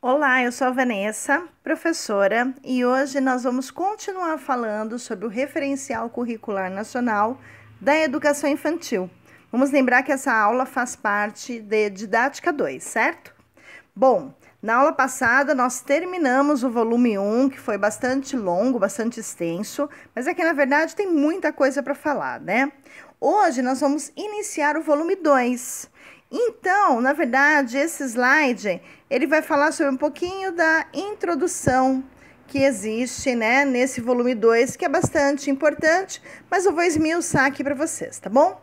Olá, eu sou a Vanessa, professora, e hoje nós vamos continuar falando sobre o Referencial Curricular Nacional da Educação Infantil. Vamos lembrar que essa aula faz parte de Didática 2, certo? Bom, na aula passada nós terminamos o volume 1, que foi bastante longo, bastante extenso, mas aqui na verdade tem muita coisa para falar, né? Hoje nós vamos iniciar o volume 2. Então, na verdade, esse slide, ele vai falar sobre um pouquinho da introdução que existe, né, nesse volume 2, que é bastante importante, mas eu vou esmiuçar aqui para vocês, tá bom?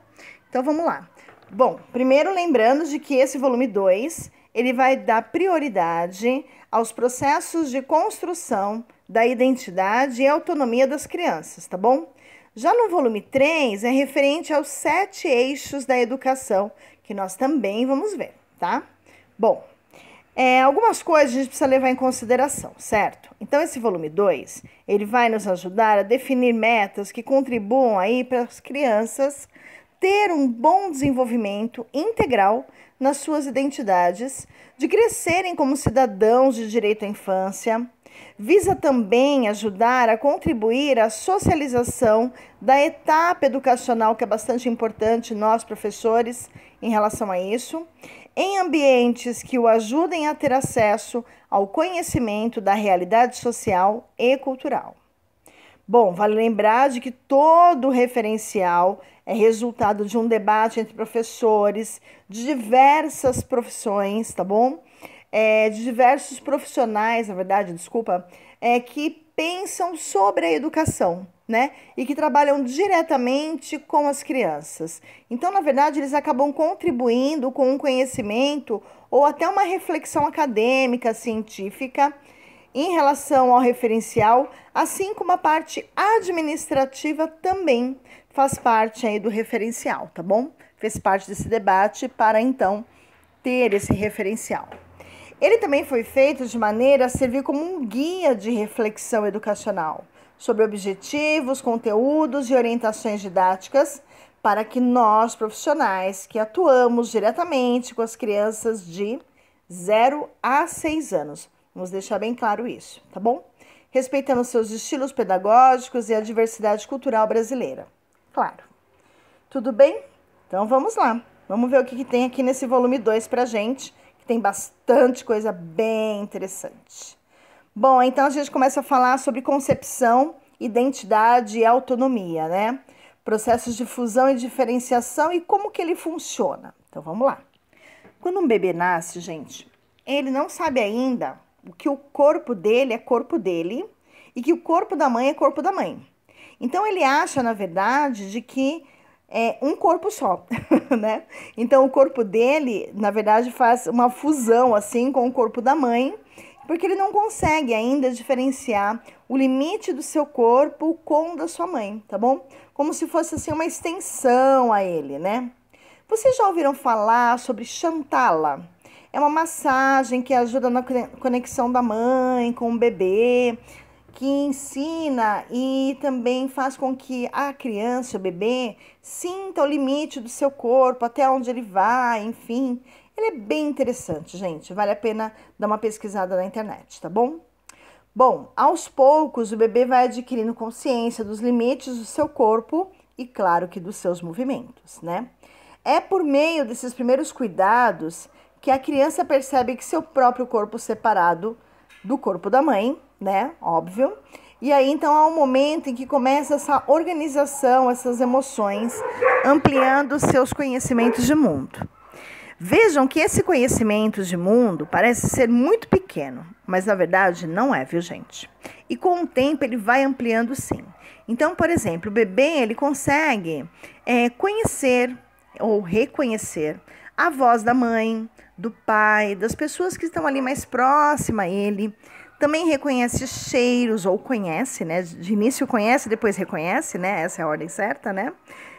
Então, vamos lá. Bom, primeiro lembrando de que esse volume 2, ele vai dar prioridade aos processos de construção da identidade e autonomia das crianças, tá bom? Já no volume 3, é referente aos 7 eixos da educação, que nós também vamos ver, tá? Bom, algumas coisas a gente precisa levar em consideração, certo? Então, esse volume 2, ele vai nos ajudar a definir metas que contribuam aí para as crianças ter um bom desenvolvimento integral nas suas identidades, de crescerem como cidadãos de direito à infância. Visa também ajudar a contribuir à socialização da etapa educacional, que é bastante importante, nós professores, em relação a isso, em ambientes que o ajudem a ter acesso ao conhecimento da realidade social e cultural. Bom, vale lembrar de que todo referencial é resultado de um debate entre professores de diversas profissões, tá bom? De diversos profissionais, na verdade, que pensam sobre a educação, né? E que trabalham diretamente com as crianças. Então, na verdade, eles acabam contribuindo com um conhecimento ou até uma reflexão acadêmica, científica, em relação ao referencial, assim como a parte administrativa também faz parte aí do referencial, tá bom? Fez parte desse debate para, então, ter esse referencial. Ele também foi feito de maneira a servir como um guia de reflexão educacional sobre objetivos, conteúdos e orientações didáticas para que nós, profissionais que atuamos diretamente com as crianças de 0 a 6 anos, vamos deixar bem claro isso, tá bom? Respeitando seus estilos pedagógicos e a diversidade cultural brasileira. Claro. Tudo bem? Então vamos lá. Vamos ver o que tem aqui nesse volume 2 pra gente. Tem bastante coisa bem interessante. Bom, então a gente começa a falar sobre concepção, identidade e autonomia, né? Processos de fusão e diferenciação e como que ele funciona. Então vamos lá. Quando um bebê nasce, gente, ele não sabe ainda que o corpo dele é corpo dele e que o corpo da mãe é corpo da mãe. Então ele acha, na verdade, de que é um corpo só, né? Então, o corpo dele, na verdade, faz uma fusão, assim, com o corpo da mãe, porque ele não consegue ainda diferenciar o limite do seu corpo com o da sua mãe, tá bom? Como se fosse, assim, uma extensão a ele, né? Vocês já ouviram falar sobre Shantala? É uma massagem que ajuda na conexão da mãe com o bebê, que ensina e também faz com que a criança, o bebê, sinta o limite do seu corpo, até onde ele vai, enfim. Ele é bem interessante, gente. Vale a pena dar uma pesquisada na internet, tá bom? Bom, aos poucos o bebê vai adquirindo consciência dos limites do seu corpo e, claro, que dos seus movimentos, né? É por meio desses primeiros cuidados que a criança percebe que seu próprio corpo separado do corpo da mãe, né? Óbvio. E aí, então, há um momento em que começa essa organização, essas emoções, ampliando os seus conhecimentos de mundo. Vejam que esse conhecimento de mundo parece ser muito pequeno, mas na verdade não é, viu, gente? E com o tempo ele vai ampliando sim. Então, por exemplo, o bebê ele consegue conhecer ou reconhecer a voz da mãe, do pai, das pessoas que estão ali mais próximas a ele. Também reconhece cheiros, ou conhece, né? De início conhece, depois reconhece, né? Essa é a ordem certa, né?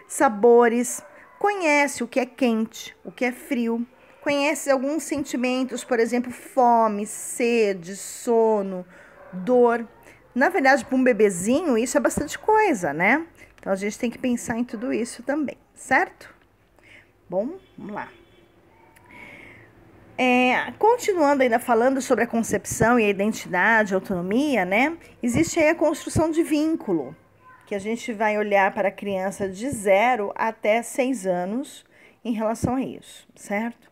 Sabores, conhece o que é quente, o que é frio. Conhece alguns sentimentos, por exemplo, fome, sede, sono, dor. Na verdade, para um bebezinho, isso é bastante coisa, né? Então, a gente tem que pensar em tudo isso também, certo? Bom, vamos lá. Continuando ainda falando sobre a concepção e a identidade, a autonomia, né? Existe aí a construção de vínculo, que a gente vai olhar para a criança de 0 até 6 anos em relação a isso, certo?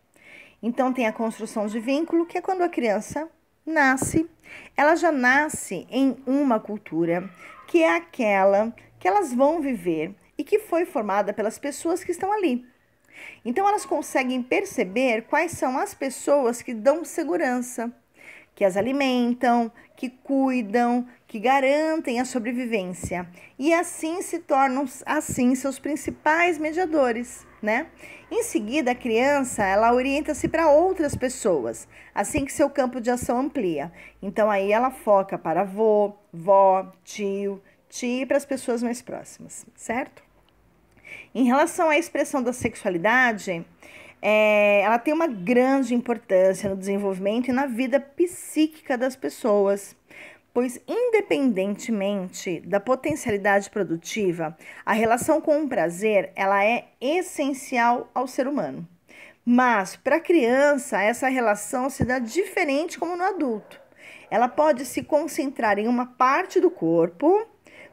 Então, tem a construção de vínculo, que é quando a criança nasce, ela já nasce em uma cultura, que é aquela que elas vão viver e que foi formada pelas pessoas que estão ali. Então, elas conseguem perceber quais são as pessoas que dão segurança, que as alimentam, que cuidam, que garantem a sobrevivência. E assim se tornam assim seus principais mediadores, né? Em seguida, a criança, ela orienta-se para outras pessoas, assim que seu campo de ação amplia. Então, aí ela foca para avô, vó, tio, tia e para as pessoas mais próximas, certo? Em relação à expressão da sexualidade, ela tem uma grande importância no desenvolvimento e na vida psíquica das pessoas, pois, independentemente da potencialidade produtiva, a relação com o prazer ela é essencial ao ser humano. Mas, para a criança, essa relação se dá diferente como no adulto. Ela pode se concentrar em uma parte do corpo,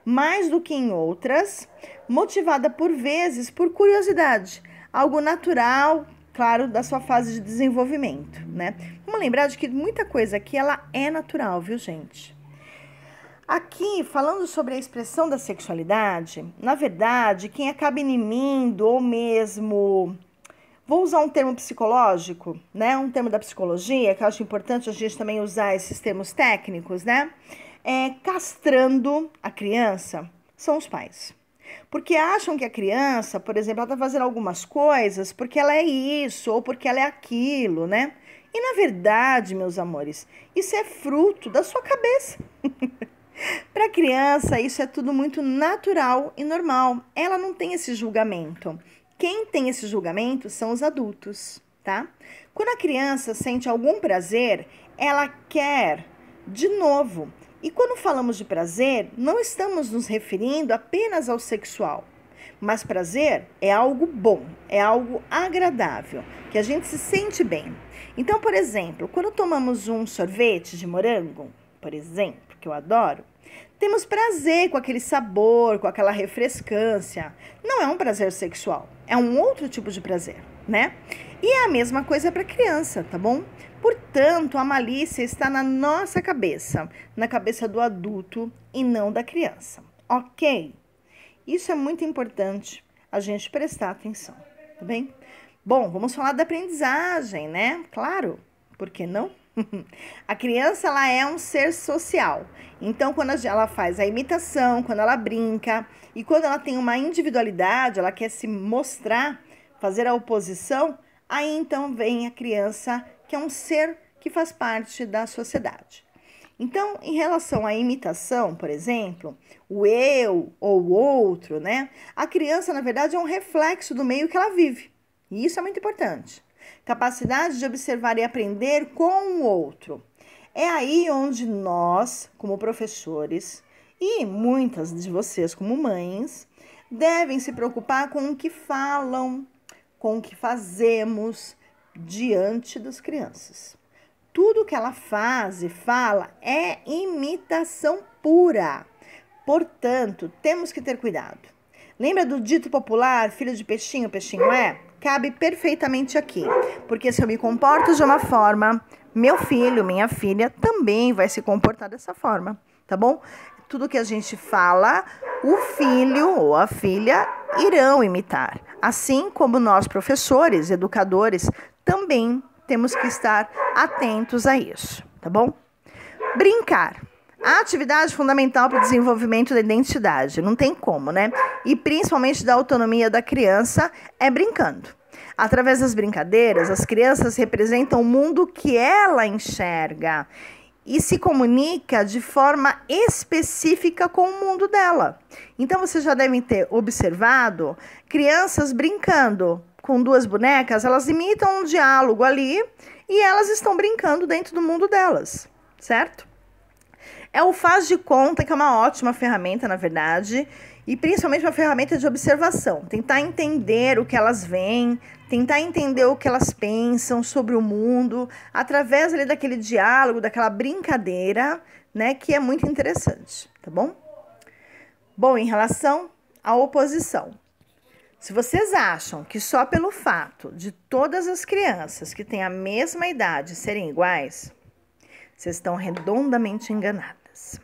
mais do que em outras, motivada por vezes por curiosidade, algo natural, claro, da sua fase de desenvolvimento, né? Vamos lembrar de que muita coisa aqui ela é natural, viu, gente? Aqui, falando sobre a expressão da sexualidade, na verdade, quem acaba inimindo ou mesmo, vou usar um termo psicológico, né? Um termo da psicologia, que eu acho importante a gente também usar esses termos técnicos, né? Castrando a criança, são os pais. Porque acham que a criança, por exemplo, ela está fazendo algumas coisas porque ela é isso ou porque ela é aquilo, né? E na verdade, meus amores, isso é fruto da sua cabeça. Para a criança, isso é tudo muito natural e normal. Ela não tem esse julgamento. Quem tem esse julgamento são os adultos, tá? Quando a criança sente algum prazer, ela quer de novo. E quando falamos de prazer, não estamos nos referindo apenas ao sexual. Mas prazer é algo bom, é algo agradável, que a gente se sente bem. Então, por exemplo, quando tomamos um sorvete de morango, por exemplo, que eu adoro, temos prazer com aquele sabor, com aquela refrescância. Não é um prazer sexual, é um outro tipo de prazer, né? E é a mesma coisa para criança, tá bom? Portanto, a malícia está na nossa cabeça, na cabeça do adulto e não da criança, ok? Isso é muito importante a gente prestar atenção, tá bem? Bom, vamos falar da aprendizagem, né? Claro, por que não? A criança, ela é um ser social. Então, quando ela faz a imitação, quando ela brinca e quando ela tem uma individualidade, ela quer se mostrar, fazer a oposição, aí então vem a criança, que é um ser que faz parte da sociedade. Então, em relação à imitação, por exemplo, o eu ou o outro, né? A criança, na verdade, é um reflexo do meio que ela vive. E isso é muito importante. Capacidade de observar e aprender com o outro. É aí onde nós, como professores, e muitas de vocês como mães, devem se preocupar com o que falam, com o que fazemos diante das crianças. Tudo que ela faz e fala é imitação pura. Portanto, temos que ter cuidado. Lembra do dito popular, filho de peixinho, peixinho é? Cabe perfeitamente aqui. Porque se eu me comporto de uma forma, meu filho, minha filha também vai se comportar dessa forma, tá bom? Tudo que a gente fala, o filho ou a filha irão imitar. Assim como nós, professores, educadores, também temos que estar atentos a isso, tá bom? Brincar. A atividade fundamental para o desenvolvimento da identidade, não tem como, né? E principalmente da autonomia da criança é brincando. Através das brincadeiras, as crianças representam o mundo que ela enxerga e se comunica de forma específica com o mundo dela. Então, vocês já devem ter observado crianças brincando com duas bonecas, elas imitam um diálogo ali e elas estão brincando dentro do mundo delas, certo? É o faz de conta, que é uma ótima ferramenta, na verdade, e principalmente uma ferramenta de observação. Tentar entender o que elas veem, tentar entender o que elas pensam sobre o mundo, através ali daquele diálogo, daquela brincadeira, né, que é muito interessante, tá bom? Bom, em relação à oposição, se vocês acham que só pelo fato de todas as crianças que têm a mesma idade serem iguais, vocês estão redondamente enganadas.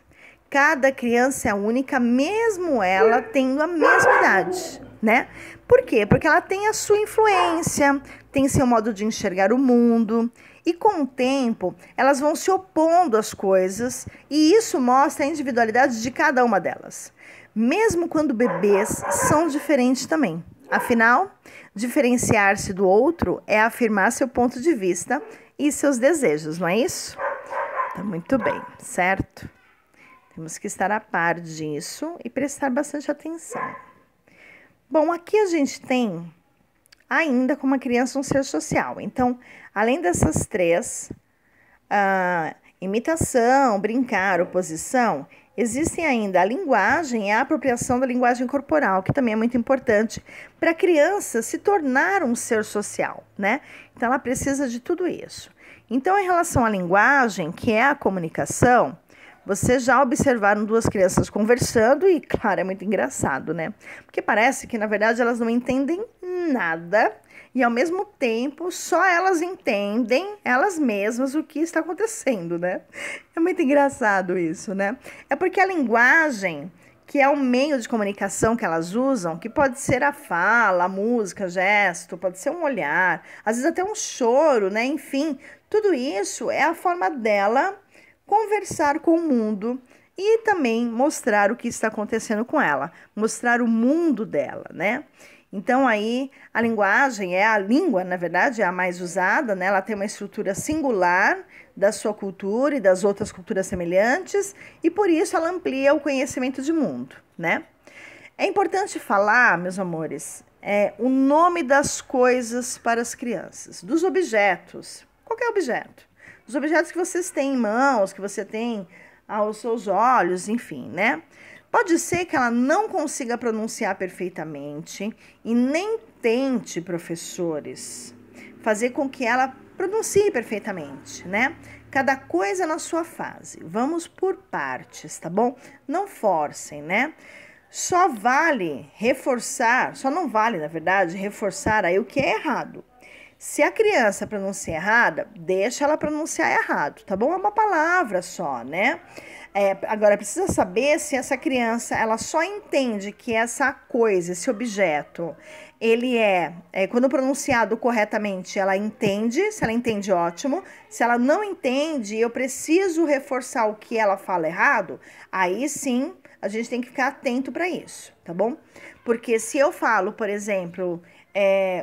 Cada criança é única, mesmo ela tendo a mesma idade, né? Por quê? Porque ela tem a sua influência, tem seu modo de enxergar o mundo, e com o tempo elas vão se opondo às coisas, e isso mostra a individualidade de cada uma delas. Mesmo quando bebês são diferentes também. Afinal, diferenciar-se do outro é afirmar seu ponto de vista e seus desejos, não é isso? Tá muito bem, certo? Temos que estar a par disso e prestar bastante atenção. Bom, aqui a gente tem ainda como uma criança um ser social. Então, além dessas três, imitação, brincar, oposição, existem ainda a linguagem e a apropriação da linguagem corporal, que também é muito importante para a criança se tornar um ser social, né? Então, ela precisa de tudo isso. Então, em relação à linguagem, que é a comunicação, vocês já observaram duas crianças conversando e, claro, é muito engraçado, né? Porque parece que, na verdade, elas não entendem nada e, ao mesmo tempo, só elas entendem, elas mesmas, o que está acontecendo, né? É muito engraçado isso, né? É porque a linguagem, que é o meio de comunicação que elas usam, que pode ser a fala, a música, gesto, pode ser um olhar, às vezes até um choro, né? Enfim, tudo isso é a forma dela conversar com o mundo e também mostrar o que está acontecendo com ela, mostrar o mundo dela, né? Então aí a linguagem a língua, na verdade, é a mais usada, né? Ela tem uma estrutura singular da sua cultura e das outras culturas semelhantes e por isso ela amplia o conhecimento de mundo, né? É importante falar, meus amores, o nome das coisas para as crianças, dos objetos, qualquer objeto. Os objetos que vocês têm em mãos, que você tem aos seus olhos, enfim, né? Pode ser que ela não consiga pronunciar perfeitamente e nem tente, professores, fazer com que ela pronuncie perfeitamente, né? Cada coisa na sua fase. Vamos por partes, tá bom? Não forcem, né? Só não vale, na verdade, reforçar aí o que é errado. Se a criança pronuncia errada, deixa ela pronunciar errado, tá bom? É uma palavra só, né? Agora, precisa saber se essa criança, ela só entende que essa coisa, esse objeto, ele quando pronunciado corretamente, ela entende. Se ela entende, ótimo. Se ela não entende, eu preciso reforçar o que ela fala errado, aí sim, a gente tem que ficar atento para isso, tá bom? Porque se eu falo, por exemplo,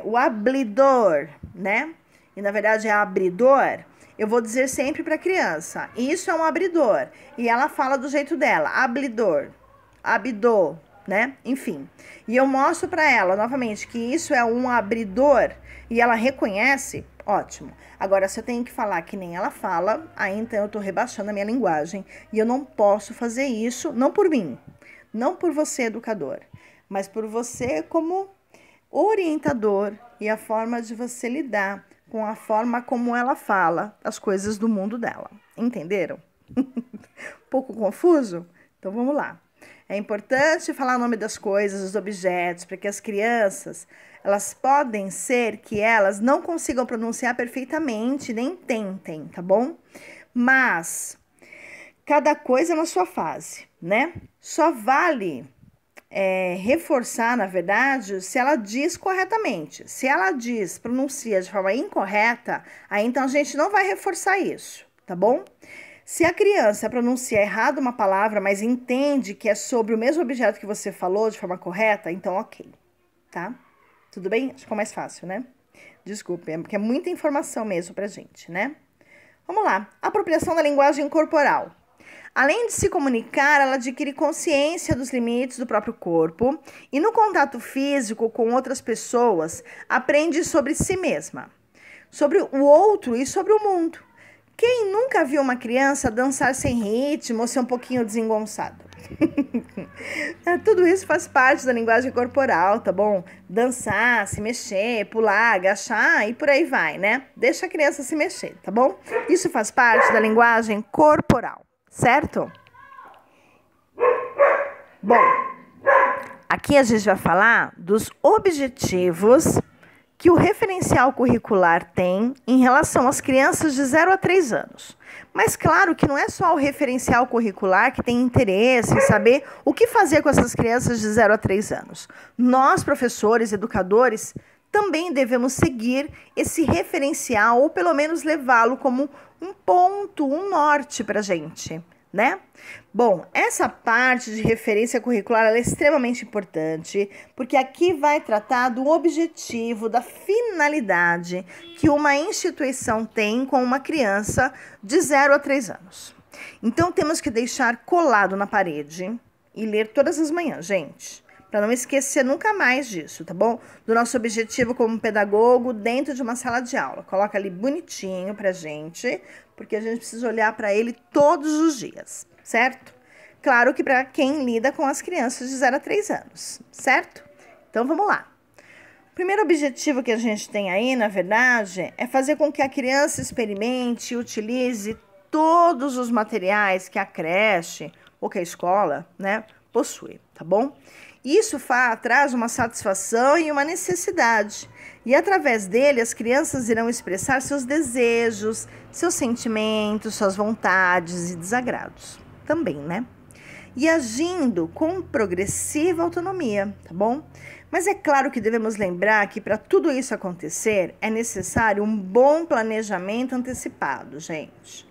o abridor, né? E na verdade é abridor, eu vou dizer sempre para a criança, isso é um abridor. E ela fala do jeito dela, abridor, abridor, né? Enfim. E eu mostro para ela novamente que isso é um abridor e ela reconhece, ótimo. Agora, se eu tenho que falar que nem ela fala, aí então eu estou rebaixando a minha linguagem e eu não posso fazer isso, não por mim, não por você, educador, mas por você como orientador e a forma de você lidar com a forma como ela fala as coisas do mundo dela. Entenderam? Um pouco confuso? Então vamos lá. É importante falar o nome das coisas, dos objetos, para que as crianças, elas podem ser que elas não consigam pronunciar perfeitamente, nem tentem, tá bom? Mas cada coisa na sua fase, né? Só vale reforçar, na verdade, se ela diz corretamente. Se ela pronuncia de forma incorreta, aí então a gente não vai reforçar isso, tá bom? Se a criança pronuncia errado uma palavra, mas entende que é sobre o mesmo objeto que você falou de forma correta, então ok, tá? Tudo bem? Acho que ficou mais fácil, né? Desculpe, porque é muita informação mesmo pra gente, né? Vamos lá. Apropriação da linguagem corporal. Além de se comunicar, ela adquire consciência dos limites do próprio corpo e, no contato físico com outras pessoas, aprende sobre si mesma, sobre o outro e sobre o mundo. Quem nunca viu uma criança dançar sem ritmo ou ser um pouquinho desengonçado? Tudo isso faz parte da linguagem corporal, tá bom? Dançar, se mexer, pular, agachar e por aí vai, né? Deixa a criança se mexer, tá bom? Isso faz parte da linguagem corporal, certo? Bom, aqui a gente vai falar dos objetivos que o referencial curricular tem em relação às crianças de 0 a 3 anos. Mas claro que não é só o referencial curricular que tem interesse em saber o que fazer com essas crianças de 0 a 3 anos. Nós, professores, educadores, também devemos seguir esse referencial ou pelo menos levá-lo como um ponto, um norte para a gente, né? Bom, essa parte de referência curricular é extremamente importante, porque aqui vai tratar do objetivo, da finalidade que uma instituição tem com uma criança de 0 a 3 anos. Então, temos que deixar colado na parede e ler todas as manhãs, gente, para não esquecer nunca mais disso, tá bom? Do nosso objetivo como pedagogo dentro de uma sala de aula. Coloca ali bonitinho pra gente, porque a gente precisa olhar para ele todos os dias, certo? Claro que para quem lida com as crianças de 0 a 3 anos, certo? Então, vamos lá. O primeiro objetivo que a gente tem aí, na verdade, é fazer com que a criança experimente e utilize todos os materiais que a creche ou que a escola, né, possui, tá bom? Isso traz uma satisfação e uma necessidade. E através dele, as crianças irão expressar seus desejos, seus sentimentos, suas vontades e desagrados também, né? E agindo com progressiva autonomia, tá bom? Mas é claro que devemos lembrar que para tudo isso acontecer, é necessário um bom planejamento antecipado, gente.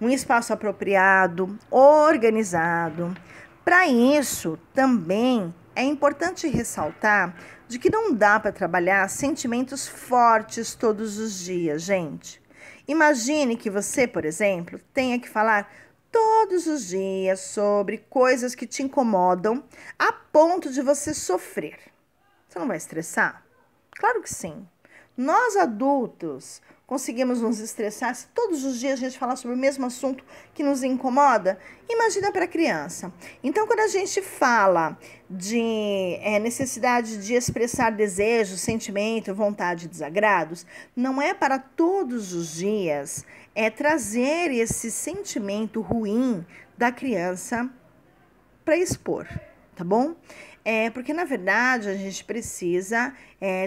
Um espaço apropriado, organizado. Para isso, também é importante ressaltar de que não dá para trabalhar sentimentos fortes todos os dias, gente. Imagine que você, por exemplo, tenha que falar todos os dias sobre coisas que te incomodam a ponto de você sofrer. Você não vai estressar? Claro que sim. Nós adultos conseguimos nos estressar se todos os dias a gente falar sobre o mesmo assunto que nos incomoda? Imagina para a criança. Então, quando a gente fala de necessidade de expressar desejos, sentimento, vontade e desagrados, não é para todos os dias trazer esse sentimento ruim da criança para expor, tá bom? Porque, na verdade, a gente precisa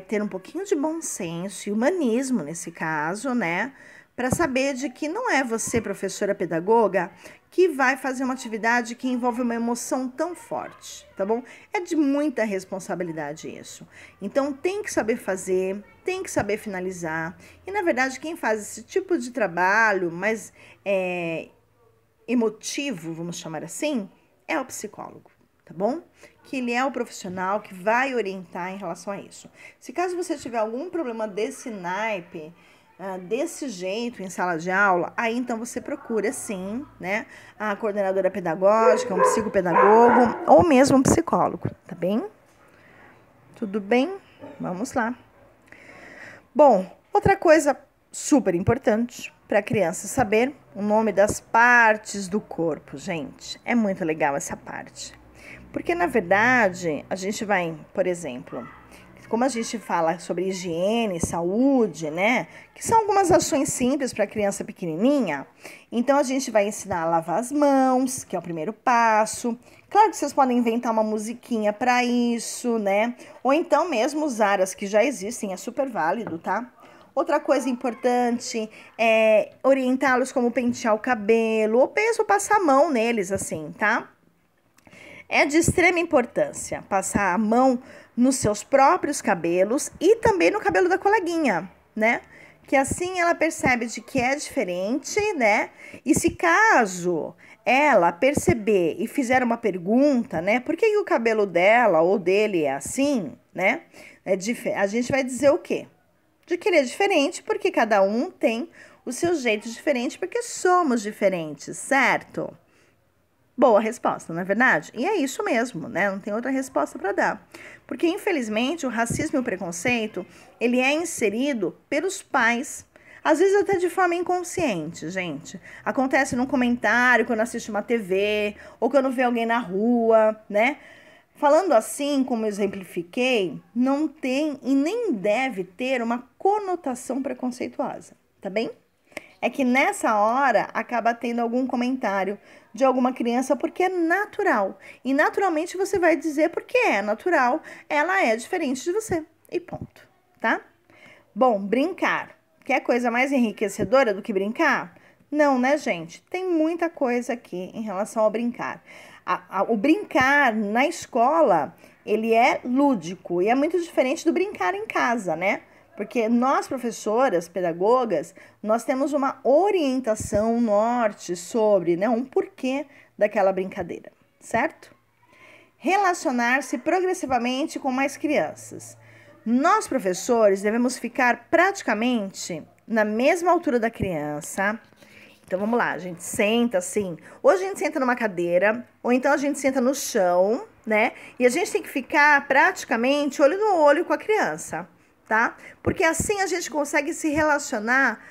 ter um pouquinho de bom senso e humanismo nesse caso, né? Para saber de que não é você, professora pedagoga, que vai fazer uma atividade que envolve uma emoção tão forte, tá bom? É de muita responsabilidade isso. Então, tem que saber fazer, tem que saber finalizar. E, na verdade, quem faz esse tipo de trabalho mais emotivo, vamos chamar assim, é o psicólogo, tá bom? Que ele é o profissional que vai orientar em relação a isso. Se caso você tiver algum problema desse naipe, desse jeito em sala de aula, aí então você procura sim, né, a coordenadora pedagógica, um psicopedagogo ou mesmo um psicólogo, tá bem? Tudo bem? Vamos lá. Bom, outra coisa super importante para a criança saber o nome das partes do corpo, gente. É muito legal essa parte. Porque, na verdade, a gente vai, por exemplo, como a gente fala sobre higiene, saúde, né? Que são algumas ações simples para a criança pequenininha. Então, a gente vai ensinar a lavar as mãos, que é o primeiro passo. Claro que vocês podem inventar uma musiquinha para isso, né? Ou então mesmo usar as que já existem, é super válido, tá? Outra coisa importante é orientá-los como pentear o cabelo, ou mesmo passar a mão neles, assim, tá? É de extrema importância passar a mão nos seus próprios cabelos e também no cabelo da coleguinha, né? Que assim ela percebe de que é diferente, né? E se caso ela perceber e fizer uma pergunta, né? Por que o cabelo dela ou dele é assim, né? A gente vai dizer o quê? De que ele é diferente porque cada um tem o seu jeito diferente, porque somos diferentes, certo? Boa resposta, não é verdade? E é isso mesmo, né? Não tem outra resposta para dar. Porque, infelizmente, o racismo e o preconceito, ele é inserido pelos pais Às vezes até de forma inconsciente, gente. Acontece num comentário, quando assiste uma TV, ou quando vê alguém na rua, né? Falando assim, como eu exemplifiquei, não tem e nem deve ter uma conotação preconceituosa, tá bem? É que nessa hora acaba tendo algum comentário de alguma criança porque é natural. E naturalmente você vai dizer porque é natural, ela é diferente de você. E ponto, tá? Bom, brincar. Quer coisa mais enriquecedora do que brincar? Não, né, gente? Tem muita coisa aqui em relação ao brincar. O brincar na escola, ele é lúdico e é muito diferente do brincar em casa, né? Porque nós, professoras, pedagogas, nós temos uma orientação, um norte sobre, né, um porquê daquela brincadeira, certo? Relacionar-se progressivamente com mais crianças. Nós, professores, devemos ficar praticamente na mesma altura da criança. Então, vamos lá, a gente senta assim. Ou a gente senta numa cadeira, ou então a gente senta no chão, né? E a gente tem que ficar praticamente olho no olho com a criança, tá? Porque assim a gente consegue se relacionar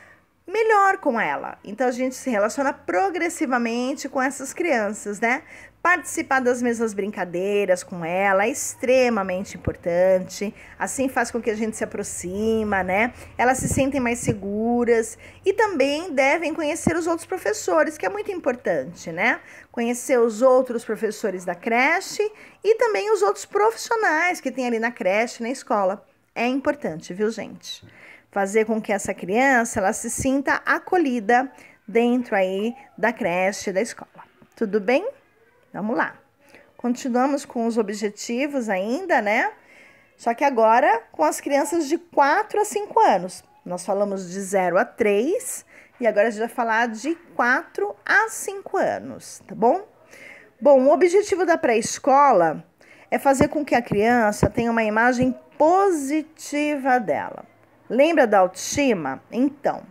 melhor com ela. Então, a gente se relaciona progressivamente com essas crianças, né? Participar das mesmas brincadeiras com ela é extremamente importante. Assim faz com que a gente se aproxima, né? Elas se sentem mais seguras e também devem conhecer os outros professores, que é muito importante, né? Conhecer os outros professores da creche e também os outros profissionais que tem ali na creche, na escola. É importante, viu, gente? Fazer com que essa criança ela se sinta acolhida dentro aí da creche, da escola. Tudo bem? Vamos lá. Continuamos com os objetivos ainda, né? Só que agora com as crianças de 4 a 5 anos. Nós falamos de 0 a 3 e agora a gente vai falar de 4 a 5 anos, tá bom? Bom, o objetivo da pré-escola é fazer com que a criança tenha uma imagem positiva dela. Lembra da autoestima? Então,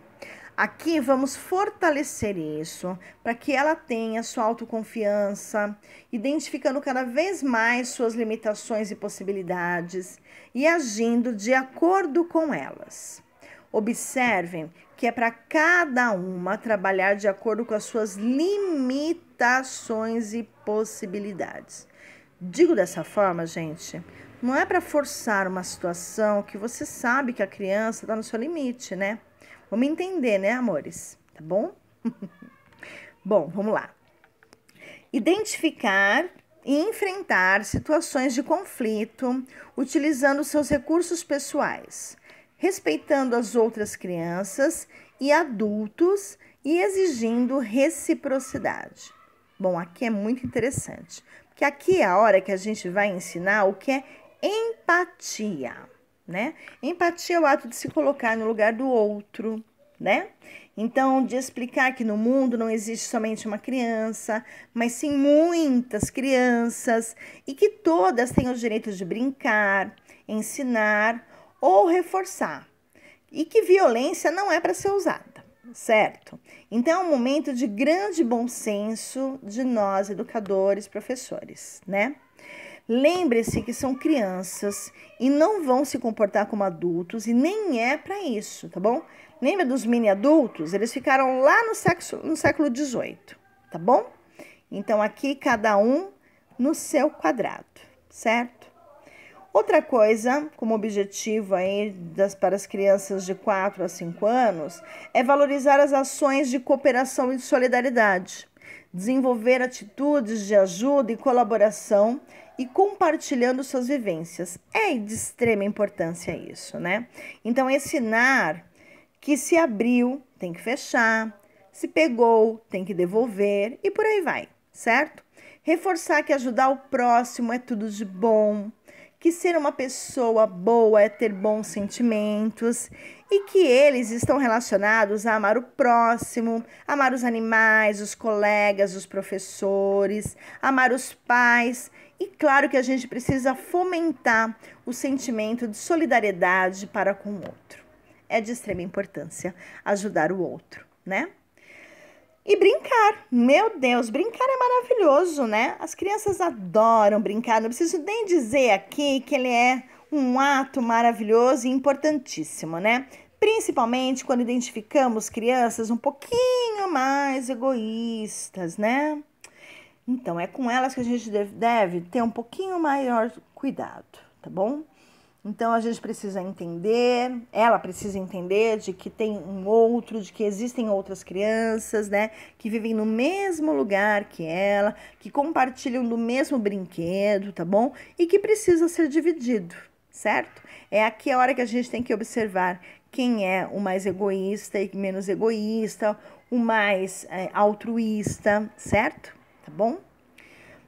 aqui vamos fortalecer isso para que ela tenha sua autoconfiança, identificando cada vez mais suas limitações e possibilidades e agindo de acordo com elas. Observem que é para cada uma trabalhar de acordo com as suas limitações e possibilidades. Digo dessa forma, gente, não é para forçar uma situação que você sabe que a criança está no seu limite, né? Vamos entender, né, amores? Tá bom? Bom, vamos lá. Identificar e enfrentar situações de conflito utilizando seus recursos pessoais, respeitando as outras crianças e adultos e exigindo reciprocidade. Bom, aqui é muito interessante, porque aqui é a hora que a gente vai ensinar o que é empatia, né? Empatia é o ato de se colocar no lugar do outro, né? Então, de explicar que no mundo não existe somente uma criança, mas sim muitas crianças e que todas têm os direitos de brincar, ensinar ou reforçar. E que violência não é para ser usada, certo? Então, é um momento de grande bom senso de nós, educadores, professores, né? Lembre-se que são crianças e não vão se comportar como adultos e nem é para isso, tá bom? Lembra dos mini adultos? Eles ficaram lá no século XVIII, tá bom? Então, aqui cada um no seu quadrado, certo? Outra coisa, como objetivo aí para as crianças de 4 a 5 anos, é valorizar as ações de cooperação e de solidariedade, desenvolver atitudes de ajuda e colaboração e compartilhando suas vivências. É de extrema importância isso, né? Então, ensinar que se abriu, tem que fechar, se pegou, tem que devolver e por aí vai, certo? Reforçar que ajudar o próximo é tudo de bom, que ser uma pessoa boa é ter bons sentimentos e que eles estão relacionados a amar o próximo, amar os animais, os colegas, os professores, amar os pais. E claro que a gente precisa fomentar o sentimento de solidariedade para com o outro. É de extrema importância ajudar o outro, né? E brincar, meu Deus, brincar é maravilhoso, né? As crianças adoram brincar, não preciso nem dizer aqui que ele é um ato maravilhoso e importantíssimo, né? Principalmente quando identificamos crianças um pouquinho mais egoístas, né? Então, é com elas que a gente deve ter um pouquinho maior cuidado, tá bom? Então, a gente precisa entender, ela precisa entender de que tem um outro, de que existem outras crianças, né? Que vivem no mesmo lugar que ela, que compartilham do mesmo brinquedo, tá bom? E que precisa ser dividido, certo? É aqui a hora que a gente tem que observar quem é o mais egoísta e menos egoísta, o mais altruísta, certo? Tá bom?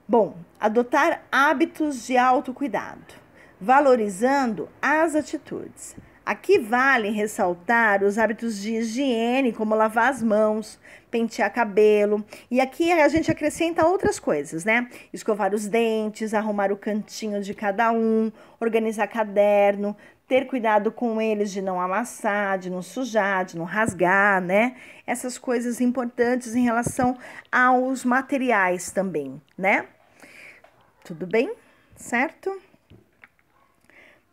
Bom, adotar hábitos de autocuidado, valorizando as atitudes. Aqui vale ressaltar os hábitos de higiene, como lavar as mãos, pentear cabelo. E aqui a gente acrescenta outras coisas, né? Escovar os dentes, arrumar o cantinho de cada um, organizar caderno, ter cuidado com eles de não amassar, de não sujar, de não rasgar, né? Essas coisas importantes em relação aos materiais também, né? Tudo bem? Certo?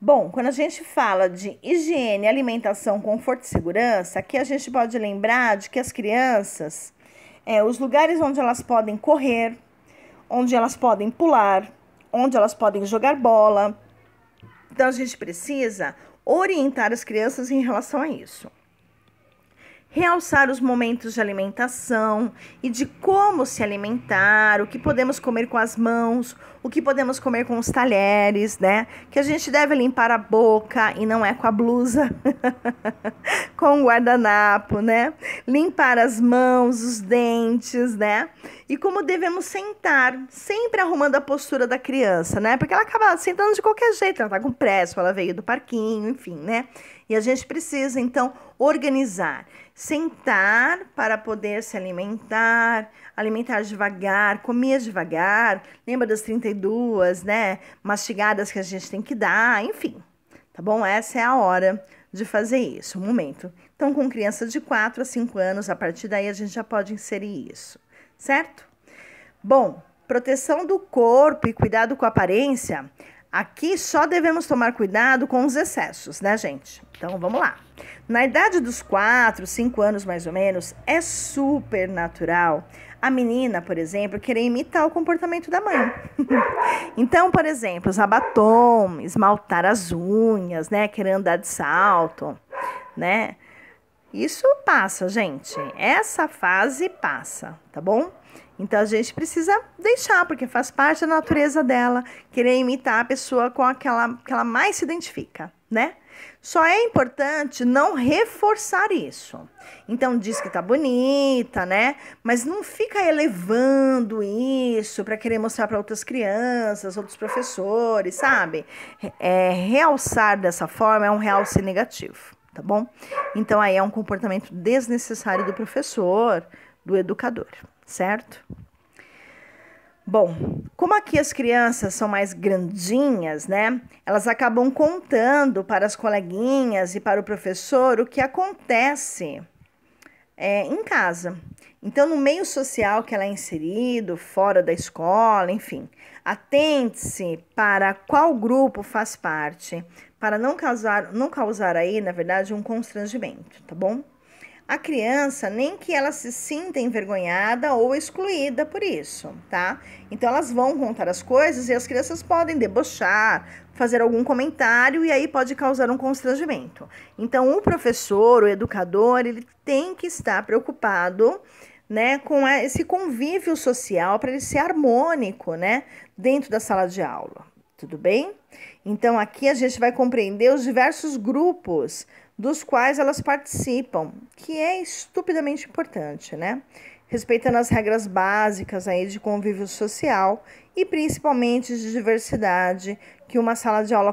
Bom, quando a gente fala de higiene, alimentação, conforto e segurança, aqui a gente pode lembrar de que as crianças, os lugares onde elas podem correr, onde elas podem pular, onde elas podem jogar bola. Então, a gente precisa orientar as crianças em relação a isso. Realçar os momentos de alimentação e de como se alimentar, o que podemos comer com as mãos, o que podemos comer com os talheres, né? Que a gente deve limpar a boca e não é com a blusa, com o guardanapo, né? Limpar as mãos, os dentes, né? E como devemos sentar, sempre arrumando a postura da criança, né? Porque ela acaba sentando de qualquer jeito, ela tá com pressa, ela veio do parquinho, enfim, né? E a gente precisa, então, organizar. Sentar para poder se alimentar, alimentar devagar, comer devagar. Lembra das 32, né? Mastigadas que a gente tem que dar, enfim. Tá bom? Essa é a hora de fazer isso, o momento. Então, com criança de 4 a 5 anos, a partir daí a gente já pode inserir isso, certo? Bom, proteção do corpo e cuidado com a aparência. Aqui só devemos tomar cuidado com os excessos, né, gente? Então, vamos lá. Na idade dos 4, 5 anos, mais ou menos, é super natural a menina, por exemplo, querer imitar o comportamento da mãe. Então, por exemplo, usar batom, esmaltar as unhas, né? Querer andar de salto, né? Isso passa, gente. Essa fase passa, tá bom? Então, a gente precisa deixar, porque faz parte da natureza dela, querer imitar a pessoa com aquela que ela mais se identifica, né? Só é importante não reforçar isso. Então, diz que tá bonita, né? Mas não fica elevando isso para querer mostrar para outras crianças, outros professores, sabe? Realçar dessa forma é um realce negativo, tá bom? Então, aí é um comportamento desnecessário do professor, do educador, certo? Bom, como aqui as crianças são mais grandinhas, né? Elas acabam contando para as coleguinhas e para o professor o que acontece em casa. Então, no meio social que ela é inserido, fora da escola, enfim, atente-se para qual grupo faz parte, para não causar aí, na verdade, um constrangimento, tá bom? A criança, nem que ela se sinta envergonhada ou excluída por isso, tá? Então, elas vão contar as coisas e as crianças podem debochar, fazer algum comentário e aí pode causar um constrangimento. Então, o professor, o educador, ele tem que estar preocupado, né, com esse convívio social para ele ser harmônico, né, dentro da sala de aula. Tudo bem? Então, aqui a gente vai compreender os diversos grupos dos quais elas participam, que é estupidamente importante, né? Respeitando as regras básicas aí de convívio social e principalmente de diversidade que uma sala de aula